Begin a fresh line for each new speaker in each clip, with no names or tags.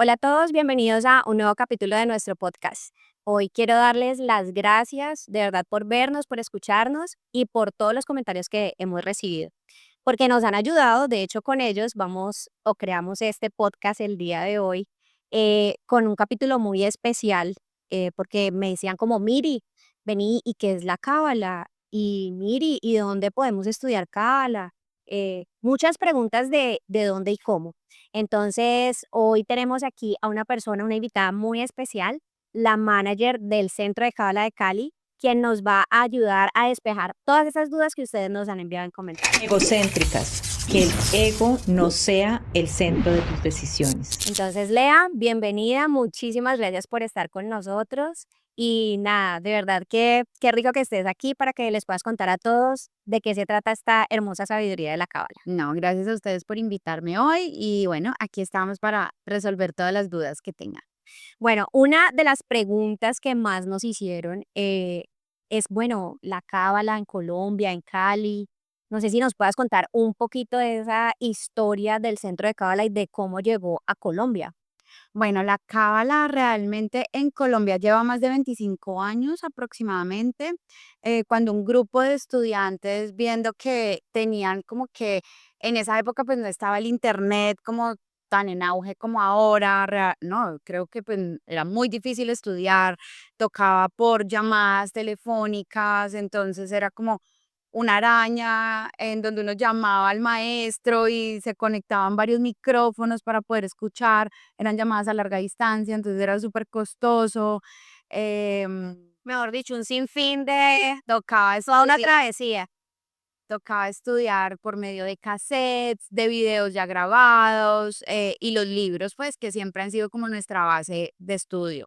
Hola a todos, bienvenidos a un nuevo capítulo de nuestro podcast. Hoy quiero darles las gracias de verdad por vernos, por escucharnos y por todos los comentarios que hemos recibido, porque nos han ayudado. De hecho, con ellos vamos o creamos este podcast el día de hoy con un capítulo muy especial, porque me decían como, Miri, vení, ¿y qué es la cábala? Y Miri, ¿y dónde podemos estudiar cábala? Muchas preguntas de dónde y cómo. Entonces, hoy tenemos aquí a una persona, una invitada muy especial, la manager del Centro de Cábala de Cali, quien nos va a ayudar a despejar todas esas dudas que ustedes nos han enviado en comentarios.
Egocéntricas, que el ego no sea el centro de tus decisiones.
Entonces, Lea, bienvenida, muchísimas gracias por estar con nosotros. Y nada, de verdad que qué rico que estés aquí para que les puedas contar a todos de qué se trata esta hermosa sabiduría de la cábala.
No, gracias a ustedes por invitarme hoy y bueno, aquí estamos para resolver todas las dudas que tengan.
Bueno, una de las preguntas que más nos hicieron es, bueno, la cábala en Colombia, en Cali. No sé si nos puedas contar un poquito de esa historia del centro de cábala y de cómo llegó a Colombia.
Bueno, la cábala realmente en Colombia lleva más de 25 años aproximadamente, cuando un grupo de estudiantes viendo que tenían como que en esa época pues no estaba el internet como tan en auge como ahora, no, creo que pues era muy difícil estudiar, tocaba por llamadas telefónicas, entonces era como una araña en donde uno llamaba al maestro y se conectaban varios micrófonos para poder escuchar, eran llamadas a larga distancia, entonces era súper costoso. em,
Mejor dicho, un sinfín de
tocaba
toda una
estudiar,
travesía.
tocaba estudiar por medio de cassettes, de videos ya grabados, y los libros, pues que siempre han sido como nuestra base de estudio.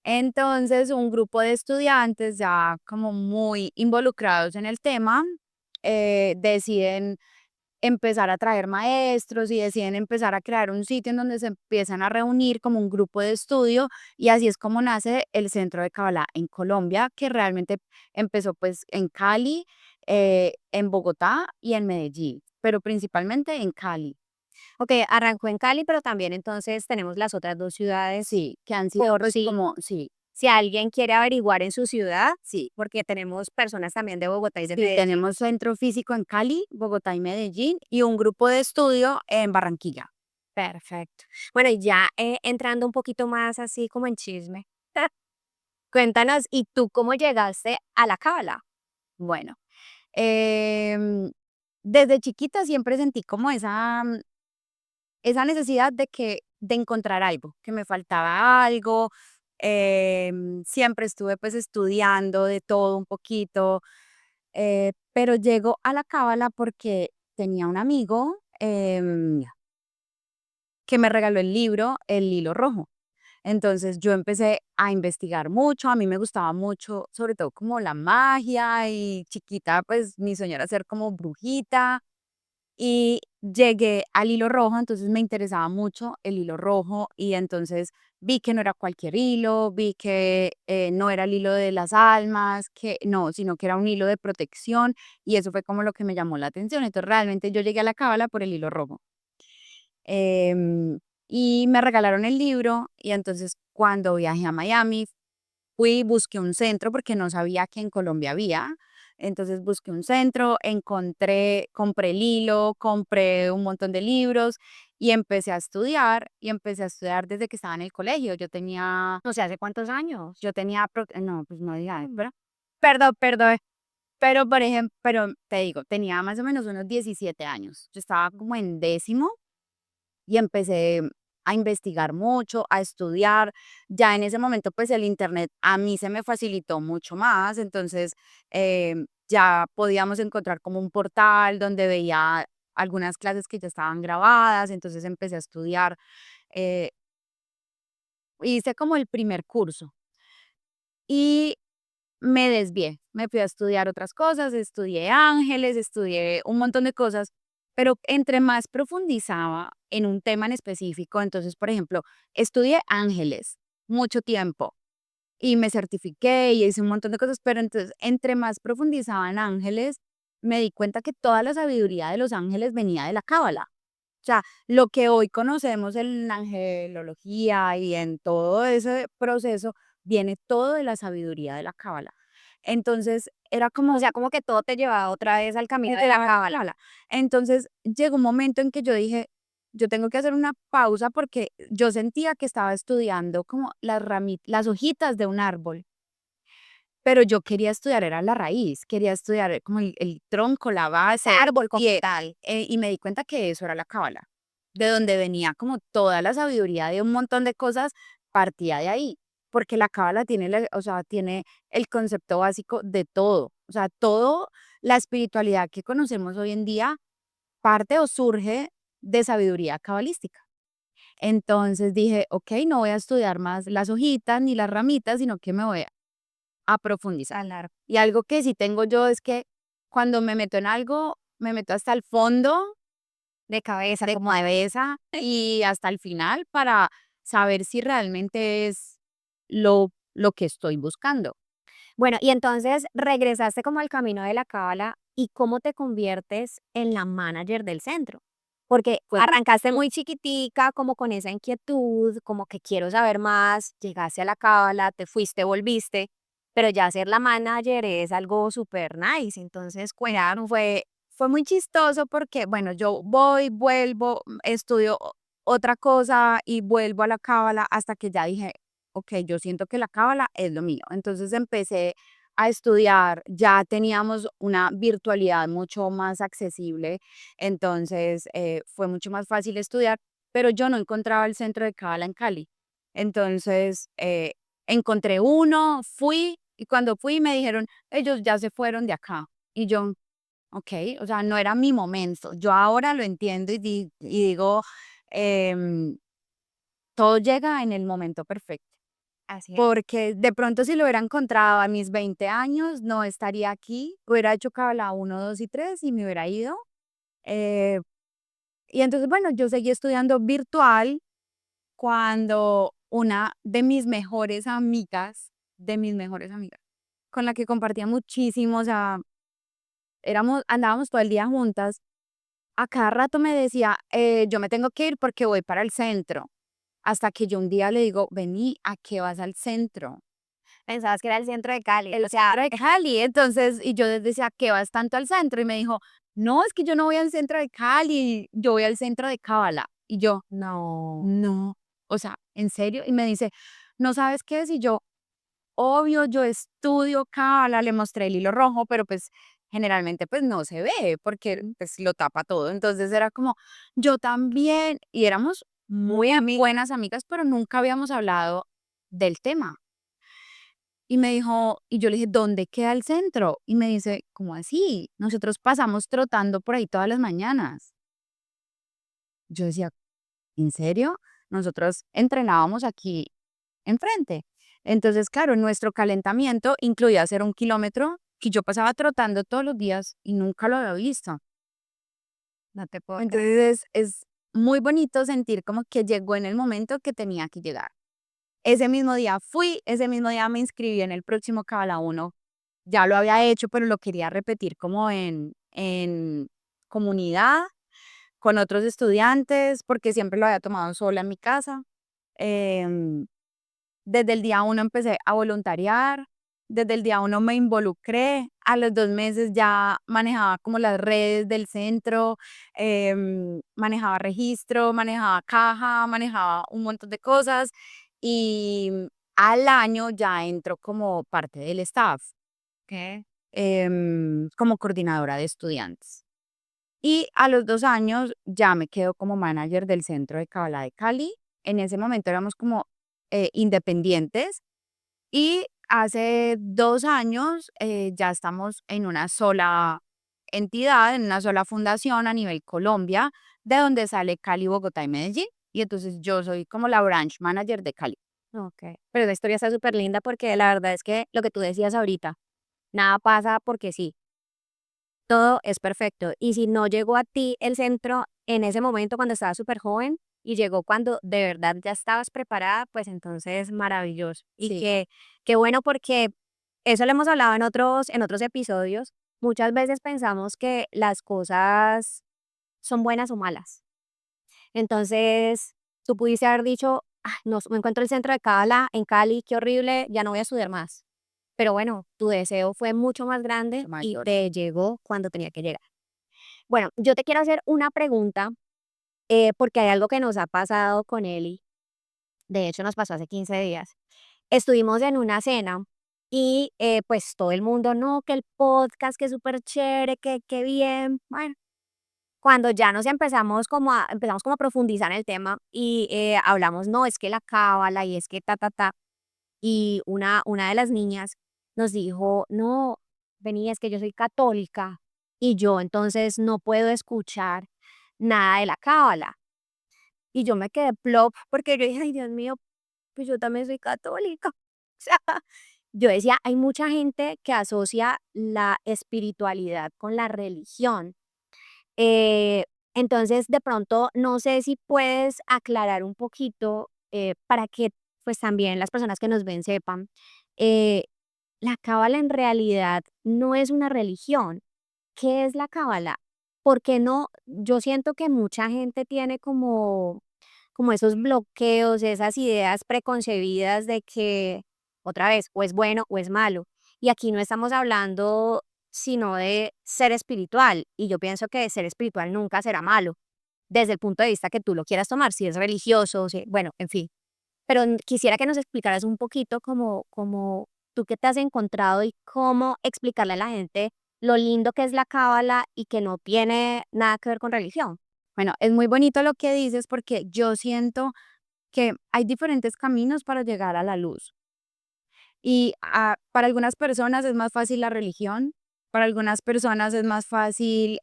Entonces, un grupo de estudiantes ya como muy involucrados en el tema, deciden empezar a traer maestros y deciden empezar a crear un sitio en donde se empiezan a reunir como un grupo de estudio y así es como nace el Centro de Kabbalah en Colombia, que realmente empezó pues en Cali, en Bogotá y en Medellín, pero principalmente en Cali.
Ok, arrancó en Cali, pero también entonces tenemos las otras dos ciudades
Sí, que han sido
por
pues
si,
como, sí,
si alguien quiere averiguar en su ciudad,
sí.
porque tenemos personas también de Bogotá y de
Sí,
Medellín.
tenemos centro físico en Cali, Bogotá y Medellín y un grupo de estudio en Barranquilla.
Perfecto. Bueno, y ya entrando un poquito más así como en chisme, cuéntanos, ¿y tú cómo llegaste a la cábala?
Bueno, em, desde chiquita siempre sentí como esa necesidad de encontrar algo, que me faltaba algo. Siempre estuve pues estudiando de todo un poquito, pero llego a la cábala porque tenía un amigo que me regaló el libro El Hilo Rojo. Entonces yo empecé a investigar mucho, a mí me gustaba mucho, sobre todo como la magia y chiquita, pues mi sueño era ser como brujita y llegué al hilo rojo, entonces me interesaba mucho el hilo rojo y entonces vi que no era cualquier hilo, vi que no era el hilo de las almas, que no, sino que era un hilo de protección y eso fue como lo que me llamó la atención. Entonces realmente yo llegué a la cábala por el hilo rojo. Y me regalaron el libro y entonces cuando viajé a Miami fui, busqué un centro porque no sabía que en Colombia había. Entonces busqué un centro, encontré, compré el hilo, compré un montón de libros y empecé a estudiar desde que estaba en el colegio.
No sé, ¿hace cuántos años?
No, pues no diga,
Mm.
pero, perdón, pero por ejemplo, pero te digo, tenía más o menos unos 17 años. Yo estaba como en décimo y empecé a investigar mucho, a estudiar. Ya en ese momento, pues el internet a mí se me facilitó mucho más, entonces ya podíamos encontrar como un portal donde veía algunas clases que ya estaban grabadas, entonces empecé a estudiar. eh, Hice como el primer curso y me desvié, me fui a estudiar otras cosas, estudié ángeles, estudié un montón de cosas, pero entre más profundizaba en un tema en específico, entonces, por ejemplo, estudié ángeles mucho tiempo y me certifiqué y hice un montón de cosas, pero entonces, entre más profundizaba en ángeles, me di cuenta que toda la sabiduría de los ángeles venía de la cábala. sea, lo que hoy conocemos en la angelología y en todo ese proceso, viene todo de la sabiduría de la cábala. Entonces, era
O
como
sea, como que todo te llevaba otra vez al camino de la cábala.
cábala. Entonces, llegó un momento en que yo dije, yo tengo que hacer una pausa porque yo sentía que estaba estudiando como las hojitas de un árbol, pero yo quería estudiar, era la raíz, quería estudiar como el tronco, la
Ese
base,
árbol como
y,
tal.
y me di cuenta que eso era la cábala, de donde venía como toda la sabiduría de un montón de cosas, partía de ahí, porque la cábala tiene, o sea, tiene el concepto básico de todo, o sea, todo la espiritualidad que conocemos hoy en día parte o surge de sabiduría cabalística. Entonces dije, ok, no voy a estudiar más las hojitas ni las ramitas, sino que me voy a profundizar.
Salar
Y algo que sí tengo yo es que cuando me meto en algo, me meto hasta el fondo
de cabeza,
de
como
cabeza y hasta el final para saber si realmente es lo que estoy buscando.
bueno, y entonces regresaste como al camino de la cábala, ¿y cómo te conviertes en la manager del centro? Porque
Fue
arrancaste muy chiquitica, como con esa inquietud, como que quiero saber más, llegaste a la cábala, te fuiste, volviste, pero ya ser la manager es algo súper nice. Entonces,
Claro, fue muy chistoso porque, bueno, yo voy, vuelvo, estudio otra cosa y vuelvo a la cábala hasta que ya dije, ok, yo siento que la cábala es lo mío. Entonces empecé a estudiar, ya teníamos una virtualidad mucho más accesible, entonces fue mucho más fácil estudiar, pero yo no encontraba el centro de cábala en Cali. Entonces encontré uno, fui y cuando fui me dijeron, ellos ya se fueron de acá. Y yo, okey, o sea, no era mi momento. Yo ahora lo entiendo y digo, em, todo llega en el momento perfecto,
así es.
porque de pronto si lo hubiera encontrado a mis 20 años, no estaría aquí, hubiera hecho Cábala 1, 2 y 3 y me hubiera ido. Eh, y entonces, bueno, yo seguí estudiando virtual cuando una de mis mejores amigas, con la que compartía muchísimo, o sea, andábamos todo el día juntas. A cada rato me decía, yo me tengo que ir porque voy para el centro. Hasta que yo un día le digo, vení, ¿a qué vas al centro?
Pensabas que era el centro de Cali, o
El
sea,
centro de Cali. Entonces, y yo les decía, ¿qué vas tanto al centro? Y me dijo, no, es que yo no voy al centro de Cali, yo voy al centro de Cábala. Y yo,
no.
no, o sea, ¿en serio? Y me dice, ¿no sabes qué es? Y yo, obvio, yo estudio cábala, le mostré el hilo rojo, pero pues generalmente pues no se ve porque pues lo tapa todo. Entonces era como, yo también, y éramos muy buenas amigas, pero nunca habíamos hablado del tema. Y me dijo, y yo le dije, ¿dónde queda el centro? Y me dice, ¿cómo así? Nosotros pasamos trotando por ahí todas las mañanas. Yo decía, ¿en serio? Nosotros entrenábamos aquí enfrente. Entonces, claro, nuestro calentamiento incluía hacer 1 kilómetro que yo pasaba trotando todos los días y nunca lo había visto.
No te puedo creer.
Entonces, es muy bonito sentir como que llegó en el momento que tenía que llegar. Ese mismo día fui, ese mismo día me inscribí en el próximo Cábala 1. Ya lo había hecho, pero lo quería repetir como en comunidad, con otros estudiantes, porque siempre lo había tomado sola en mi casa. Em, Desde el día uno empecé a voluntariar, desde el día uno me involucré, a los 2 meses ya manejaba como las redes del centro, manejaba registro, manejaba caja, manejaba un montón de cosas y al año ya entro como parte del staff,
¿Qué?
como coordinadora de estudiantes. Y a los 2 años ya me quedo como manager del centro de Kabbalah de Cali. En ese momento éramos como independientes y hace 2 años ya estamos en una sola entidad, en una sola fundación a nivel Colombia, de donde sale Cali, Bogotá y Medellín. Y entonces yo soy como la branch manager de Cali.
Okey. Pero la historia está súper linda porque la verdad es que lo que tú decías ahorita, nada pasa porque sí, todo es perfecto. Y si no llegó a ti el centro en ese momento cuando estabas súper joven y llegó cuando de verdad ya estabas preparada, pues entonces maravilloso. Y
Sí,
qué bueno porque eso lo hemos hablado en otros episodios. Muchas veces pensamos que las cosas son buenas o malas. Entonces, tú pudiste haber dicho, "Ay, no, me encuentro el centro de Cábala en Cali, qué horrible, ya no voy a estudiar más". Pero bueno, tu deseo fue mucho más grande y
Mayor.
te llegó cuando tenía que llegar. Bueno, yo te quiero hacer una pregunta, porque hay algo que nos ha pasado con Eli. De hecho, nos pasó hace 15 días. Estuvimos en una cena y pues todo el mundo, no, que el podcast, que súper chévere, que qué bien. Bueno, cuando ya nos empezamos como a profundizar en el tema y hablamos, no, es que la cábala y es que ta, ta, ta. Y una de las niñas nos dijo, no, vení, es que yo soy católica y yo entonces no puedo escuchar nada de la cábala. Y yo me quedé plop porque yo dije, ay, Dios mío, pues yo también soy católica. O sea, yo decía, hay mucha gente que asocia la espiritualidad con la religión. Eh, entonces, de pronto, no sé si puedes aclarar un poquito para que pues también las personas que nos ven sepan, eh, la cábala en realidad no es una religión. ¿Qué es la cábala? Porque no, yo siento que mucha gente tiene como esos bloqueos, esas ideas preconcebidas de que, otra vez, o es bueno o es malo. Y aquí no estamos hablando sino de ser espiritual. Y yo pienso que ser espiritual nunca será malo, desde el punto de vista que tú lo quieras tomar, si es religioso, bueno, en fin. Pero quisiera que nos explicaras un poquito como tú qué te has encontrado y cómo explicarle a la gente lo lindo que es la cábala y que no tiene nada que ver con religión.
Bueno, es muy bonito lo que dices porque yo siento que hay diferentes caminos para llegar a la luz. Y para algunas personas es más fácil la religión, para algunas personas es más fácil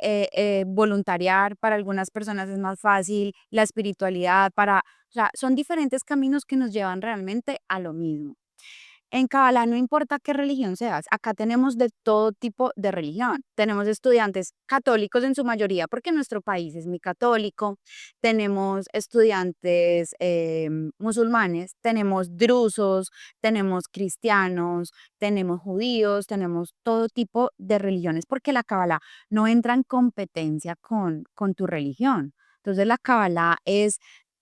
voluntariar, para algunas personas es más fácil la espiritualidad, o sea, son diferentes caminos que nos llevan realmente a lo mismo. En Kabbalah no importa qué religión seas, acá tenemos de todo tipo de religión. Tenemos estudiantes católicos en su mayoría, porque nuestro país es muy católico. Tenemos estudiantes musulmanes, tenemos drusos, tenemos cristianos, tenemos judíos, tenemos todo tipo de religiones, porque la Kabbalah no entra en competencia con tu religión. Entonces la Kabbalah es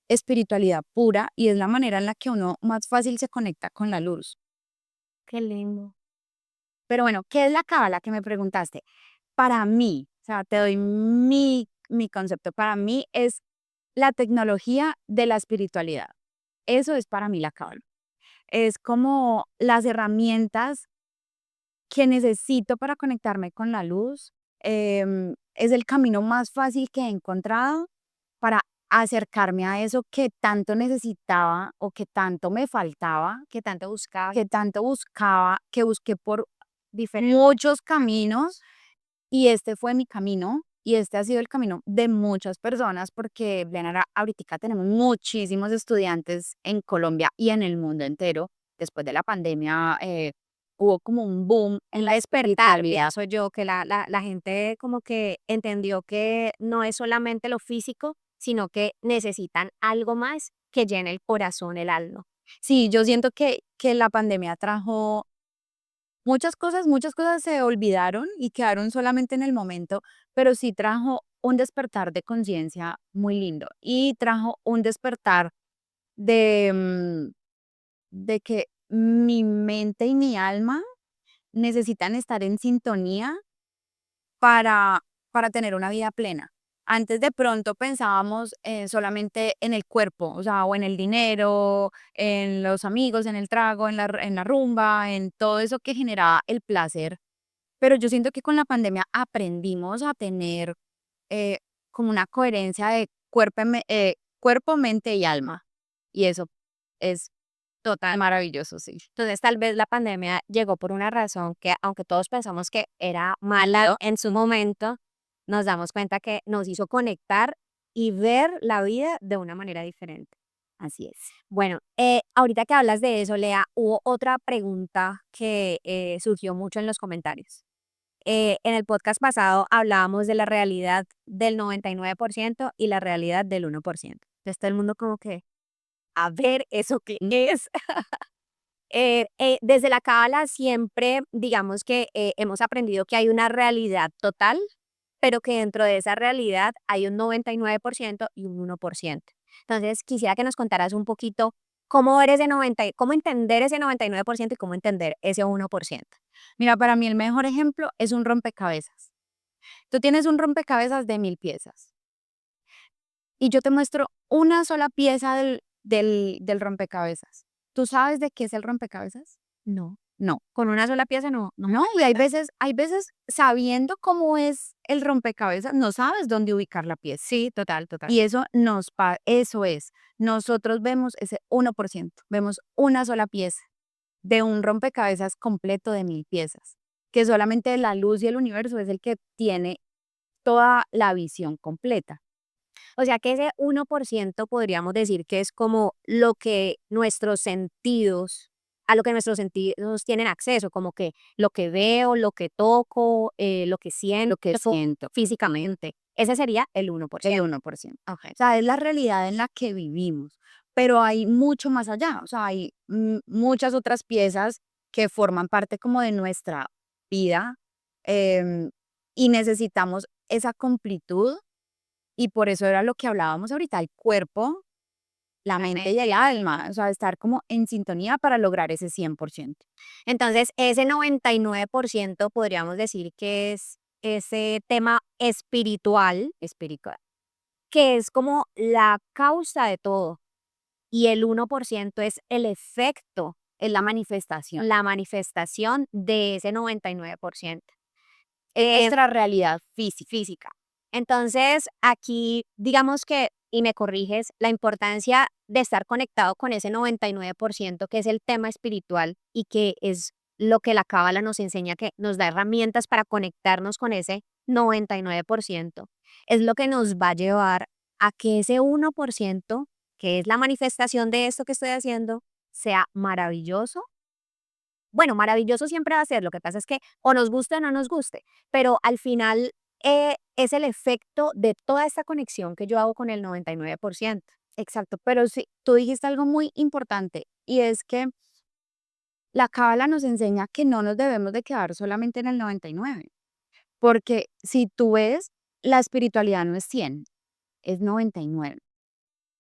espiritualidad pura y es la manera en la que uno más fácil se conecta con la luz.
Qué lindo.
Pero bueno, ¿qué es la cábala que me preguntaste? Para mí, o sea, te doy mi concepto. Para mí es la tecnología de la espiritualidad. Eso es para mí la cábala. Es como las herramientas que necesito para conectarme con la luz. Es el camino más fácil que he encontrado para acercarme a eso que tanto necesitaba o que tanto me faltaba,
Que tanto buscabas.
que tanto buscaba, que busqué por muchos caminos y este fue mi camino y este ha sido el camino de muchas personas porque, Glenara, ahorita tenemos muchísimos estudiantes en Colombia y en el mundo entero. Después de la pandemia hubo como un boom en la
Despertar,
espiritualidad.
pienso yo, que la gente como que entendió que no es solamente lo físico, sino que necesitan algo más que llene el corazón, el alma.
Sí, yo siento que la pandemia trajo muchas cosas se olvidaron y quedaron solamente en el momento, pero sí trajo un despertar de conciencia muy lindo y trajo un despertar de, de que mi mente y mi alma necesitan estar en sintonía para, para tener una vida plena. Antes de pronto pensábamos solamente en el cuerpo, o sea, o en el dinero, en los amigos, en el trago, en la rumba, en todo eso que generaba el placer. Pero yo siento que con la pandemia aprendimos a tener eh, como una coherencia de cuerpo, mente y alma. Y eso es
Total.
maravilloso, sí.
Entonces, tal vez la pandemia llegó por una razón que, aunque todos pensamos que era mala en su momento, nos damos cuenta que nos hizo conectar y ver la vida de una manera diferente.
Así es.
Bueno, ahorita que hablas de eso, Lea, hubo otra pregunta que surgió mucho en los comentarios. En el podcast pasado hablábamos de la realidad del 99% y la realidad del 1%. Entonces todo el mundo como que, a ver, ¿eso qué es? Desde la cábala siempre, digamos que hemos aprendido que hay una realidad total, pero que dentro de esa realidad hay un 99% y un 1%. Entonces, quisiera que nos contaras un poquito cómo ver ese 90 cómo entender ese 99% y cómo entender ese 1%.
Mira, para mí el mejor ejemplo es un rompecabezas. Tú tienes un rompecabezas de 1000 piezas y yo te muestro una sola pieza del rompecabezas. ¿Tú sabes de qué es el rompecabezas?
No,
No.
con una sola pieza no
No, y hay veces sabiendo cómo es el rompecabezas, no sabes dónde ubicar la pieza.
Sí, total, total.
Y eso es. Nosotros vemos ese 1%, vemos una sola pieza de un rompecabezas completo de 1000 piezas, que solamente la luz y el universo es el que tiene toda la visión completa.
O sea que ese 1% podríamos decir que es como lo que nuestros sentidos, a lo que nuestros sentidos tienen acceso, como que lo que veo, lo que toco, lo que
Lo
siento
que siento,
físicamente. Ese sería el
el
1%.
1%.
Ok.
O sea, es la realidad en la que vivimos, pero hay mucho más allá. O sea, hay muchas otras piezas que forman parte como de nuestra vida, em, y necesitamos esa completud. Y por eso era lo que hablábamos ahorita, el cuerpo, la mente y el alma, o sea, estar como en sintonía para lograr ese 100%.
Entonces, ese 99% podríamos decir que es ese tema espiritual, que es como la causa de todo. Y el 1% es el efecto,
Es la manifestación,
la manifestación de ese 99%. Eh,
nuestra realidad física.
física. Entonces, aquí digamos que, y me corriges, la importancia de estar conectado con ese 99% que es el tema espiritual y que es lo que la cábala nos enseña, que nos da herramientas para conectarnos con ese 99%, es lo que nos va a llevar a que ese 1%, que es la manifestación de esto que estoy haciendo, sea maravilloso. Bueno, maravilloso siempre va a ser, lo que pasa es que o nos guste o no nos guste, pero al final es el efecto de toda esta conexión que yo hago con el 99%.
Exacto, pero sí, tú dijiste algo muy importante y es que la cábala nos enseña que no nos debemos de quedar solamente en el 99, porque si tú ves, la espiritualidad no es 100, es 99.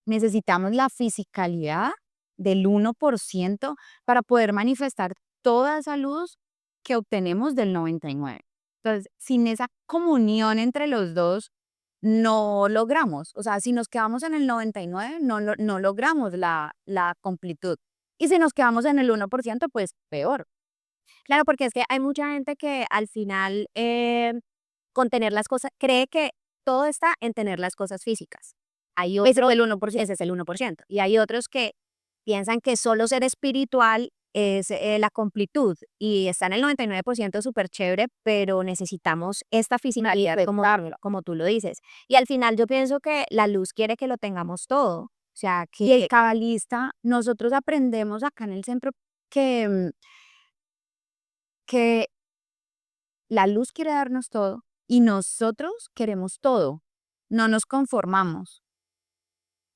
Necesitamos la fisicalidad del 1% para poder manifestar toda esa luz que obtenemos del 99. Entonces, sin esa comunión entre los dos, no logramos. O sea, si nos quedamos en el 99, no logramos la completud. Y si nos quedamos en el 1%, pues peor.
Claro, porque es que hay mucha gente que al final con tener las cosas, cree que todo está en tener las cosas físicas. Hay
Ese
otros,
fue el 1%.
ese es el 1%. Y hay otros que piensan que solo ser espiritual es la completud y está en el 99% súper chévere, pero necesitamos esta fisicalidad
Manifestarlo.
como tú lo dices. Y al final yo pienso que la luz quiere que lo tengamos todo. O sea,
Y el
que
cabalista, nosotros aprendemos acá en el centro que, que la luz quiere darnos todo y nosotros queremos todo. No nos conformamos,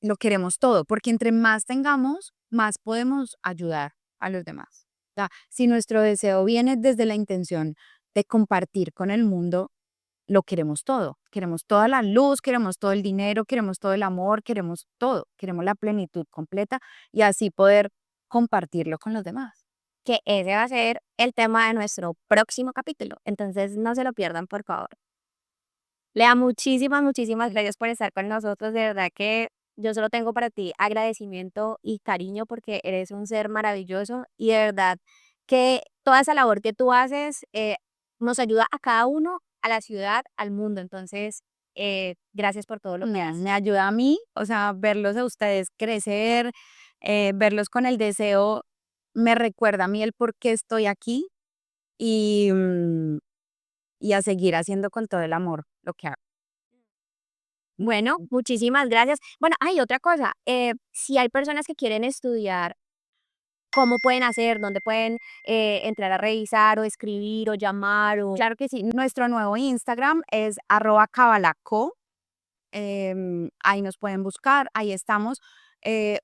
lo queremos todo, porque entre más tengamos, más podemos ayudar a los demás. O sea, si nuestro deseo viene desde la intención de compartir con el mundo, lo queremos todo. Queremos toda la luz, queremos todo el dinero, queremos todo el amor, queremos todo. Queremos la plenitud completa y así poder compartirlo con los demás.
que ese va a ser el tema de nuestro próximo capítulo. Entonces, no se lo pierdan, por favor. Lea, muchísimas, muchísimas gracias por estar con nosotros. De verdad que yo solo tengo para ti agradecimiento y cariño porque eres un ser maravilloso y de verdad que toda esa labor que tú haces nos ayuda a cada uno, a la ciudad, al mundo. Entonces, gracias por todo lo que haces.
Me ayuda a mí, o sea, verlos a ustedes crecer, verlos con el deseo, me recuerda a mí el por qué estoy aquí y, y a seguir haciendo con todo el amor lo que hago.
Bueno, muchísimas gracias. Bueno, hay otra cosa. Si hay personas que quieren estudiar, ¿cómo pueden hacer? ¿Dónde pueden entrar a revisar o escribir o llamar? O...
Claro que sí, nuestro nuevo Instagram es @cabalaco, ahí nos pueden buscar, ahí estamos.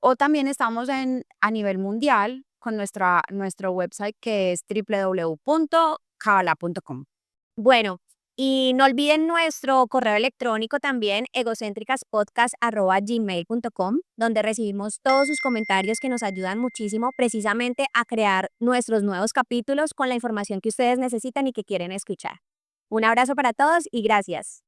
O también estamos a nivel mundial con nuestro website que es www.cabala.com.
Bueno, Y no olviden nuestro correo electrónico también, egocéntricaspodcast@gmail.com, donde recibimos todos sus comentarios que nos ayudan muchísimo precisamente a crear nuestros nuevos capítulos con la información que ustedes necesitan y que quieren escuchar. Un abrazo para todos y gracias.